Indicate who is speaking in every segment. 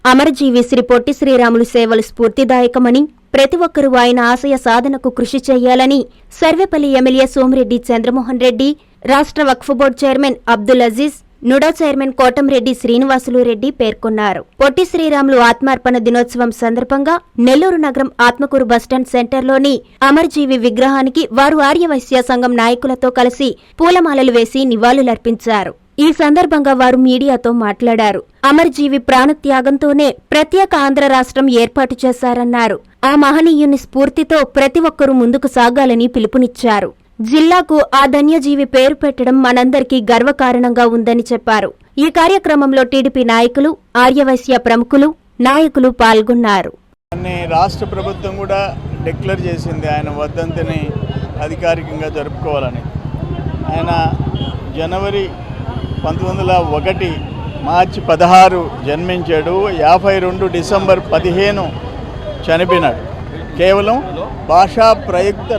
Speaker 1: అమరజీవి శ్రీ పొట్టి శ్రీరాములు సేవలు స్ఫూర్తిదాయకమని, ప్రతి ఒక్కరూ ఆయన ఆశయ సాధనకు కృషి చేయాలని సర్వేపల్లి ఎమ్మెల్యే సోమిరెడ్డి చంద్రమోహన్ రెడ్డి, రాష్ట్ర వక్ఫ్ board chairman Abdul Aziz, NUDA chairman Kotamreddy Srinivasulu Reddy పేర్కొన్నారు. పొట్టి శ్రీరాములు ఆత్మార్పణ దినోత్సవం సందర్భంగా నెల్లూరు నగరం ఆత్మకూరు బస్టాండ్ సెంటర్లోని అమరజీవి విగ్రహానికి వారు ఆర్యవైశ్య సంఘం నాయకులతో కలిసి పూలమాలలు వేసి నివాళులర్పించారు. ఈ సందర్భంగా వారు మీడియాతో మాట్లాడారు. అమరజీవి ప్రాణత్యాగంతోనే ప్రత్యేక ఆంధ్ర రాష్ట్రం ఏర్పాటు చేశారన్నారు. ఆ మహనీయుని స్ఫూర్తితో ప్రతి ఒక్కరూ ముందుకు సాగాలని పిలుపునిచ్చారు. జిల్లాకు ఆ ధన్యజీవి పేరు పెట్టడం మనందరికీ గర్వకారణంగా ఉందని చెప్పారు. ఈ కార్యక్రమంలో టీడీపీ నాయకులు, ఆర్యవైశ్య ప్రముఖులు, నాయకులు పాల్గొన్నారు.
Speaker 2: రాష్ట్ర ప్రభుత్వం కూడా డిక్లేర్ చేసింది ఆయన వర్ధంతిని అధికారికంగా జరుపుకోవాలని. ఆయన జనవరి 1901 మార్చి 16 జన్మించాడు. 52 డిసెంబర్ 15 చనిపోయినాడు. కేవలం భాషా ప్రయుక్త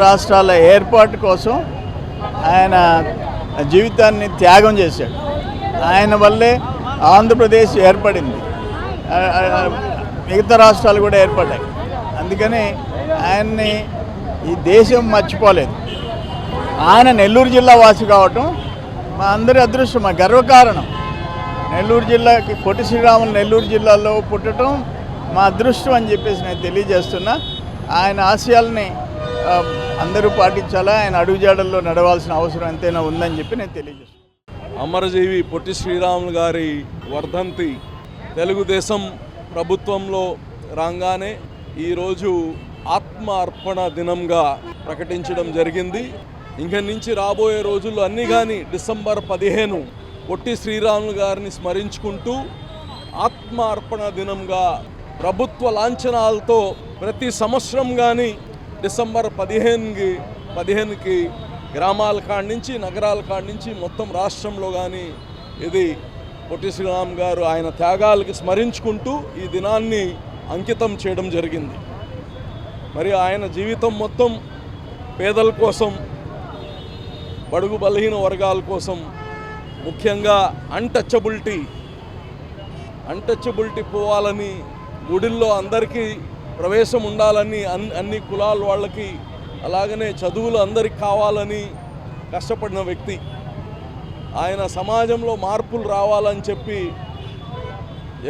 Speaker 2: రాష్ట్రాల ఏర్పాటు కోసం ఆయన జీవితాన్ని త్యాగం చేశాడు. ఆయన వల్లే ఆంధ్రప్రదేశ్ ఏర్పడింది, మిగతా రాష్ట్రాలు కూడా ఏర్పడ్డాయి. అందుకని ఆయన్ని ఈ దేశం మర్చిపోలేదు. ఆయన నెల్లూరు జిల్లా వాసి కావటం మా అందరి అదృష్టం, మా గర్వకారణం. నెల్లూరు జిల్లాకి పొట్టి శ్రీరాములు నెల్లూరు జిల్లాలో పుట్టడం మా అదృష్టం అని చెప్పేసి నేను తెలియజేస్తున్నా. ఆయన ఆశయాల్ని అందరూ పాటించాలా, ఆయన అడుగుజాడల్లో నడవాల్సిన అవసరం ఎంతైనా ఉందని చెప్పి నేను తెలియజేస్తున్నాను.
Speaker 3: అమరజీవి పొట్టి శ్రీరాములు గారి వర్ధంతి తెలుగుదేశం ప్రభుత్వంలో రాగానే ఈరోజు ఆత్మ అర్పణ దినంగా ప్రకటించడం జరిగింది. ఇంక నుంచి రాబోయే రోజుల్లో అన్నీ కానీ డిసెంబర్ 15 పొట్టి శ్రీరాములు గారిని స్మరించుకుంటూ ఆత్మ అర్పణ దినంగా ప్రభుత్వ లాంఛనాలతో ప్రతి సంవత్సరం కానీ డిసెంబర్ 15కి గ్రామాల కాడి నుంచి నగరాల కాడి నుంచి మొత్తం రాష్ట్రంలో కానీ ఇది పొట్టి శ్రీరామ్ గారు ఆయన త్యాగాలకి స్మరించుకుంటూ ఈ దినాన్ని అంకితం చేయడం జరిగింది. మరి ఆయన జీవితం మొత్తం పేదల కోసం, బడుగు బలహీన వర్గాల కోసం, ముఖ్యంగా అన్టచబిలిటీ పోవాలని, గుడిల్లో అందరికీ ప్రవేశం ఉండాలని, అన్ని కులాల వాళ్ళకి, అలాగనే చదువులు అందరికి కావాలని కష్టపడిన వ్యక్తి. ఆయన సమాజంలో మార్పులు రావాలని చెప్పి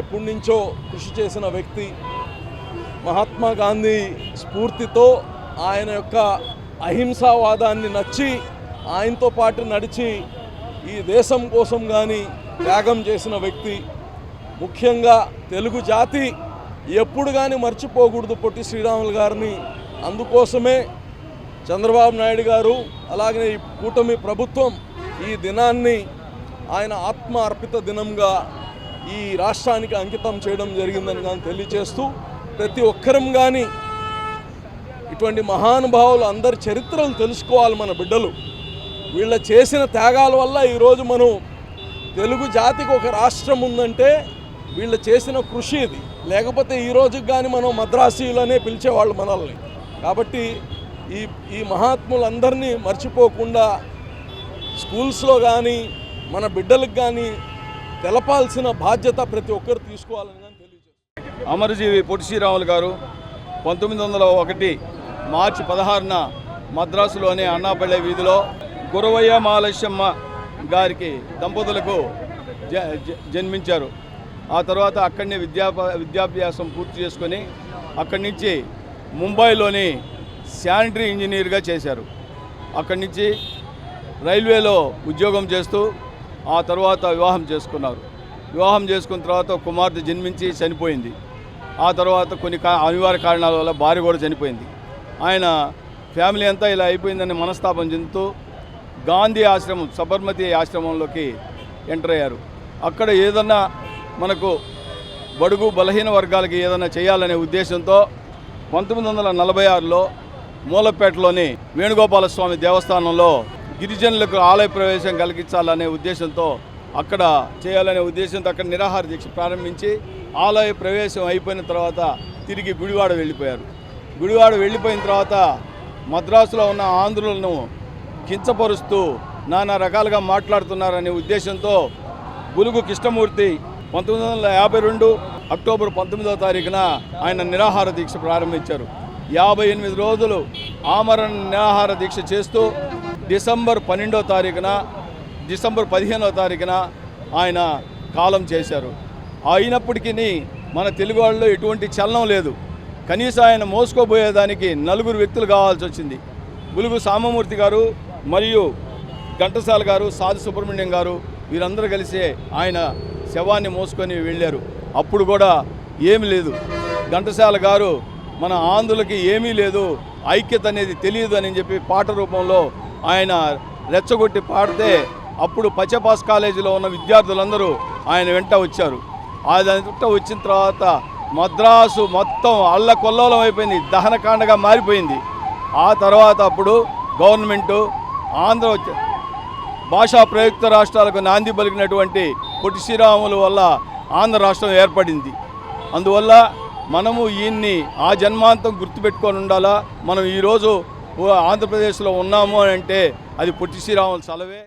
Speaker 3: ఎప్పటి నుంచో కృషి చేసిన వ్యక్తి. మహాత్మా గాంధీ స్ఫూర్తితో ఆయన యొక్క అహింసావాదాన్ని నచ్చి ఆయనతో పాటు నడిచి ఈ దేశం కోసం కానీ త్యాగం చేసిన వ్యక్తి. ముఖ్యంగా తెలుగు జాతి ఎప్పుడు కానీ మర్చిపోకూడదు పొట్టి శ్రీరాములు గారిని. అందుకోసమే చంద్రబాబు నాయుడు గారు అలాగే ఈ కూటమి ప్రభుత్వం ఈ దినాన్ని ఆయన ఆత్మ అర్పిత దినంగా ఈ రాష్ట్రానికి అంకితం చేయడం జరిగిందని కానీ తెలియజేస్తూ, ప్రతి ఒక్కరం కానీ ఇటువంటి మహానుభావులు అందరి చరిత్రలు తెలుసుకోవాలి. మన బిడ్డలు వీళ్ళ చేసిన త్యాగాల వల్ల ఈరోజు మనం తెలుగు జాతికి ఒక రాష్ట్రం ఉందంటే వీళ్ళు చేసిన కృషి ఇది. లేకపోతే ఈ రోజుకి కానీ మనం మద్రాసీలనే పిలిచేవాళ్ళు మనల్ని. కాబట్టి ఈ మహాత్ములందరినీ మర్చిపోకుండా స్కూల్స్లో కానీ మన బిడ్డలకు కానీ తెలపాల్సిన బాధ్యత ప్రతి ఒక్కరు తీసుకోవాలని కానీ తెలియజేస్తారు.
Speaker 4: అమరజీవి పొట్టి శ్రీరాములు గారు 1901 మార్చి 16న మద్రాసులోని అన్నాపల్లె వీధిలో గురవయ్య మాలక్ష్యమ్మ గారికి దంపతులకు జన్మించారు. ఆ తర్వాత అక్కడనే విద్యాభ్యాసం పూర్తి చేసుకొని అక్కడి నుంచి ముంబైలోని శానిటరీ ఇంజనీర్గా చేశారు. అక్కడి నుంచి రైల్వేలో ఉద్యోగం చేస్తూ ఆ తర్వాత వివాహం చేసుకున్నారు. వివాహం చేసుకున్న తర్వాత కుమార్తె జన్మించి చనిపోయింది. ఆ తర్వాత కొన్ని అనివార్య కారణాల వల్ల భార్య కూడా చనిపోయింది. ఆయన ఫ్యామిలీ అంతా ఇలా అయిపోయిందని మనస్తాపం చెందుతూ గాంధీ ఆశ్రమం, సబర్మతి ఆశ్రమంలోకి ఎంటర్ అయ్యారు. అక్కడ ఏదన్నా మనకు బడుగు బలహీన వర్గాలకి ఏదైనా చేయాలనే ఉద్దేశంతో 1946లో మూలపేటలోని వేణుగోపాలస్వామి దేవస్థానంలో గిరిజనులకు ఆలయ ప్రవేశం కలిగించాలనే ఉద్దేశంతో అక్కడ చేయాలనే ఉద్దేశంతో అక్కడ నిరాహార దీక్ష ప్రారంభించి ఆలయ ప్రవేశం అయిపోయిన తర్వాత తిరిగి గుడివాడ వెళ్ళిపోయారు. గుడివాడ వెళ్ళిపోయిన తర్వాత మద్రాసులో ఉన్న ఆంధ్రులను కించపరుస్తూ నానా రకాలుగా మాట్లాడుతున్నారనే ఉద్దేశంతో బులుగు కృష్ణమూర్తి 1952 అక్టోబర్ 19వ తారీఖున ఆయన నిరాహార దీక్ష ప్రారంభించారు. 58 రోజులు ఆమరణ నిరాహార దీక్ష చేస్తూ డిసెంబర్ 12వ తారీఖున డిసెంబర్ 15వ తారీఖున ఆయన కాలం చేశారు. అయినప్పటికీ మన తెలుగు వాళ్ళలో ఎటువంటి చలనం లేదు. కనీసం ఆయన మోసుకోబోయేదానికి 4 వ్యక్తులు కావాల్సి వచ్చింది. బులుగు సామమూర్తి గారు మరియు ఘంటసాల గారు, సాధు సుబ్రహ్మణ్యం గారు వీరందరూ కలిసి ఆయన శవాన్ని మోసుకొని వెళ్ళారు. అప్పుడు కూడా ఏమీ లేదు. ఘంటసాల గారు మన ఆంధ్రులకి ఏమీ లేదు, ఐక్యత అనేది తెలియదు అని చెప్పి పాట రూపంలో ఆయన రెచ్చగొట్టి పాడితే అప్పుడు పచ్చపాస్ కాలేజీలో ఉన్న విద్యార్థులందరూ ఆయన వెంట వచ్చారు. ఆయన వెంట వచ్చిన తర్వాత మద్రాసు మొత్తం అల్లకొల్లోలం అయిపోయింది, దహనకాండగా మారిపోయింది. ఆ తర్వాత అప్పుడు గవర్నమెంటు ఆంధ్ర భాషా ప్రయుక్త రాష్ట్రాలకు నాంది పలికినటువంటి పొట్టి శ్రీరాముల వల్ల ఆంధ్ర రాష్ట్రం ఏర్పడింది. అందువల్ల మనము ఈయన్ని ఆ జన్మాంతం గుర్తుపెట్టుకొని ఉండాలా. మనం ఈరోజు ఆంధ్రప్రదేశ్లో ఉన్నాము అని అంటే అది పొట్టి శ్రీరాముల చలవే.